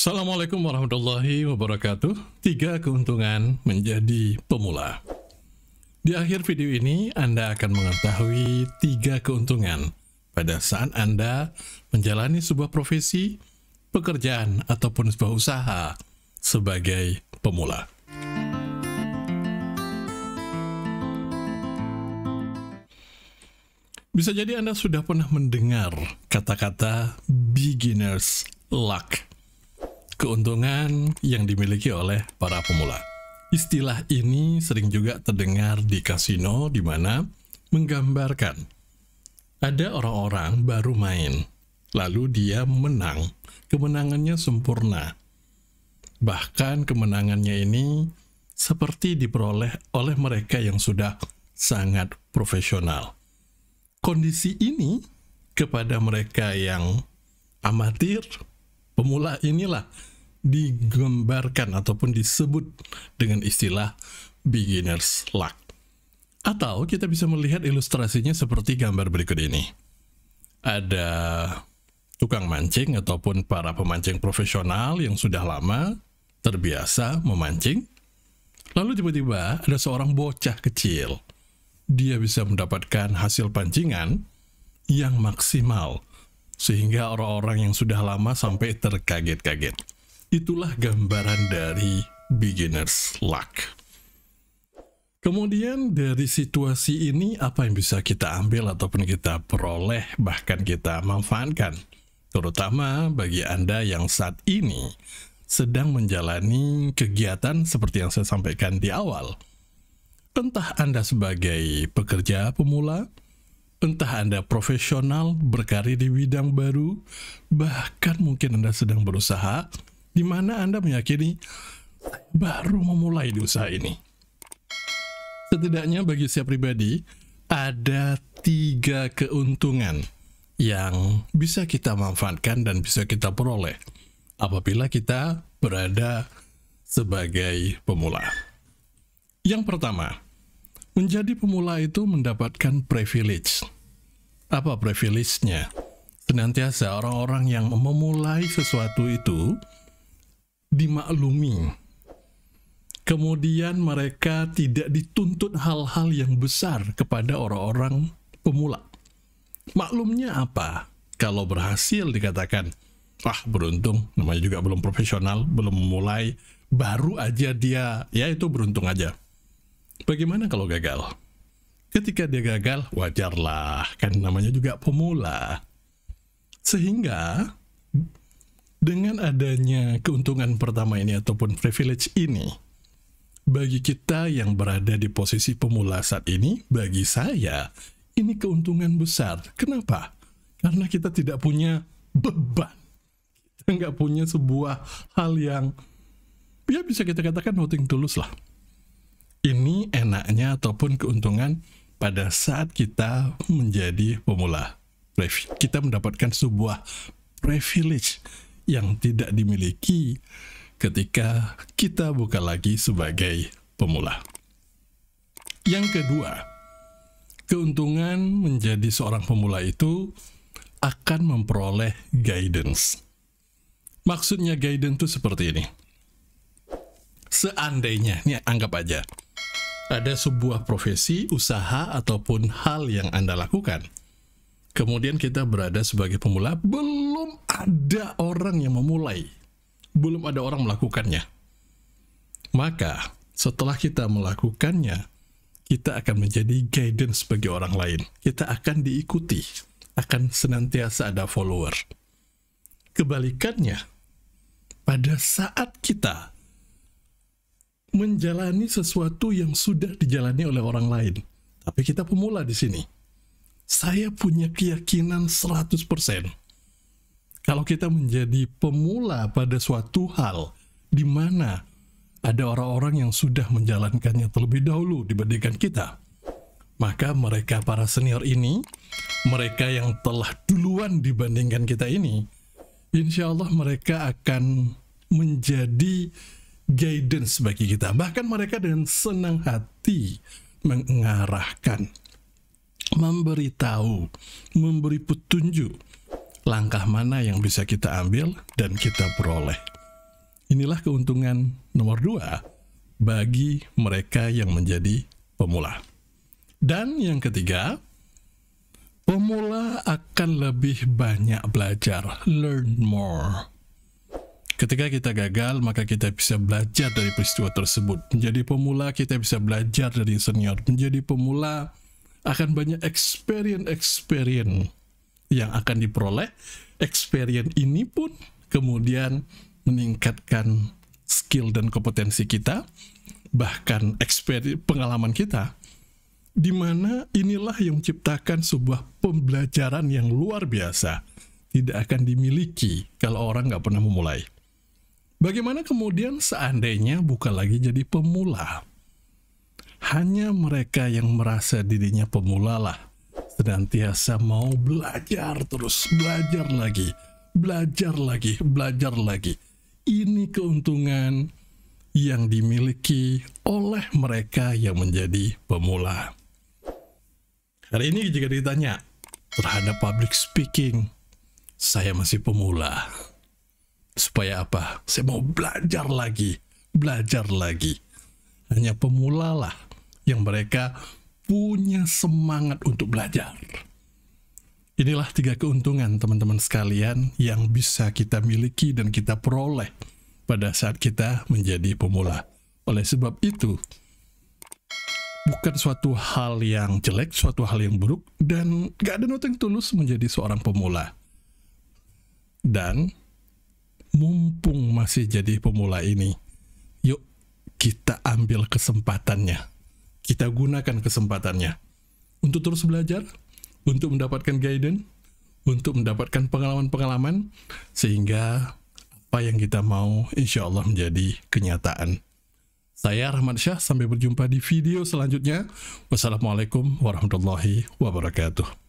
Assalamualaikum warahmatullahi wabarakatuh. 3 keuntungan menjadi pemula. Di akhir video ini, Anda akan mengetahui 3 keuntungan pada saat Anda menjalani sebuah profesi, pekerjaan, ataupun sebuah usaha sebagai pemula. Bisa jadi Anda sudah pernah mendengar kata-kata beginner's luck. Keuntungan yang dimiliki oleh para pemula. Istilah ini sering juga terdengar di kasino, di mana menggambarkan ada orang-orang baru main, lalu dia menang, kemenangannya sempurna. Bahkan kemenangannya ini seperti diperoleh oleh mereka yang sudah sangat profesional. Kondisi ini kepada mereka yang amatir, pemula inilah digambarkan ataupun disebut dengan istilah beginner's luck. Atau kita bisa melihat ilustrasinya seperti gambar berikut ini. Ada tukang mancing ataupun para pemancing profesional yang sudah lama terbiasa memancing. Lalu tiba-tiba ada seorang bocah kecil. Dia bisa mendapatkan hasil pancingan yang maksimal, sehingga orang-orang yang sudah lama sampai terkaget-kaget. Itulah gambaran dari beginner's luck. Kemudian dari situasi ini, apa yang bisa kita ambil ataupun kita peroleh, bahkan kita manfaatkan, terutama bagi Anda yang saat ini sedang menjalani kegiatan seperti yang saya sampaikan di awal. Entah Anda sebagai pekerja pemula, entah Anda profesional berkarir di bidang baru, bahkan mungkin Anda sedang berusaha, di mana Anda meyakini baru memulai di usaha ini. Setidaknya bagi saya pribadi, ada 3 keuntungan yang bisa kita manfaatkan dan bisa kita peroleh apabila kita berada sebagai pemula. Yang pertama, menjadi pemula itu mendapatkan privilege. Apa privilege-nya? Senantiasa orang-orang yang memulai sesuatu itu dimaklumi. Kemudian mereka tidak dituntut hal-hal yang besar kepada orang-orang pemula. Maklumnya apa? Kalau berhasil dikatakan, wah beruntung, namanya juga belum profesional, belum memulai, baru aja dia, ya itu beruntung aja. Bagaimana kalau gagal? Ketika dia gagal, wajarlah, kan namanya juga pemula. Sehingga dengan adanya keuntungan pertama ini ataupun privilege ini, bagi kita yang berada di posisi pemula saat ini, bagi saya, ini keuntungan besar. Kenapa? Karena kita tidak punya beban. Kita nggak punya sebuah hal yang, ya bisa kita katakan nothing tulus lah. Ini enaknya ataupun keuntungan pada saat kita menjadi pemula. Kita mendapatkan sebuah privilege yang tidak dimiliki ketika kita bukan lagi sebagai pemula. Yang kedua, keuntungan menjadi seorang pemula itu akan memperoleh guidance. Maksudnya guidance itu seperti ini. Seandainya, ini anggap aja, ada sebuah profesi, usaha, ataupun hal yang Anda lakukan. Kemudian kita berada sebagai pemula, belum ada orang yang memulai. Belum ada orang melakukannya. Maka, setelah kita melakukannya, kita akan menjadi guidance bagi orang lain. Kita akan diikuti, akan senantiasa ada follower. Kebalikannya, pada saat kita menjalani sesuatu yang sudah dijalani oleh orang lain, tapi kita pemula di sini, saya punya keyakinan 100%. Kalau kita menjadi pemula pada suatu hal di mana ada orang-orang yang sudah menjalankannya terlebih dahulu dibandingkan kita, maka mereka para senior ini, mereka yang telah duluan dibandingkan kita ini, insya Allah mereka akan menjadi guidance bagi kita. Bahkan mereka dengan senang hati mengarahkan, memberitahu, memberi petunjuk langkah mana yang bisa kita ambil dan kita peroleh. Inilah keuntungan nomor 2 bagi mereka yang menjadi pemula. Dan yang ketiga, pemula akan lebih banyak belajar, learn more. Ketika kita gagal, maka kita bisa belajar dari peristiwa tersebut. Menjadi pemula, kita bisa belajar dari senior. Menjadi pemula, akan banyak experience yang akan diperoleh. Experience ini pun kemudian meningkatkan skill dan kompetensi kita, bahkan pengalaman kita, di mana inilah yang menciptakan sebuah pembelajaran yang luar biasa, tidak akan dimiliki kalau orang nggak pernah memulai. Bagaimana kemudian seandainya bukan lagi jadi pemula? Hanya mereka yang merasa dirinya pemula lah, senantiasa mau belajar terus, belajar lagi, belajar lagi, belajar lagi. Ini keuntungan yang dimiliki oleh mereka yang menjadi pemula. Hari ini jika ditanya terhadap public speaking, saya masih pemula. Supaya apa? Saya mau belajar lagi, belajar lagi. Hanya pemula lah yang mereka punya semangat untuk belajar. Inilah 3 keuntungan teman-teman sekalian yang bisa kita miliki dan kita peroleh pada saat kita menjadi pemula. Oleh sebab itu, bukan suatu hal yang jelek, suatu hal yang buruk, dan gak ada nothing tulus menjadi seorang pemula. Dan mumpung masih jadi pemula ini, yuk kita ambil kesempatannya. Kita gunakan kesempatannya untuk terus belajar, untuk mendapatkan guidance, untuk mendapatkan pengalaman-pengalaman, sehingga apa yang kita mau insya Allah menjadi kenyataan. Saya Rahmat Syah, sampai berjumpa di video selanjutnya. Wassalamualaikum warahmatullahi wabarakatuh.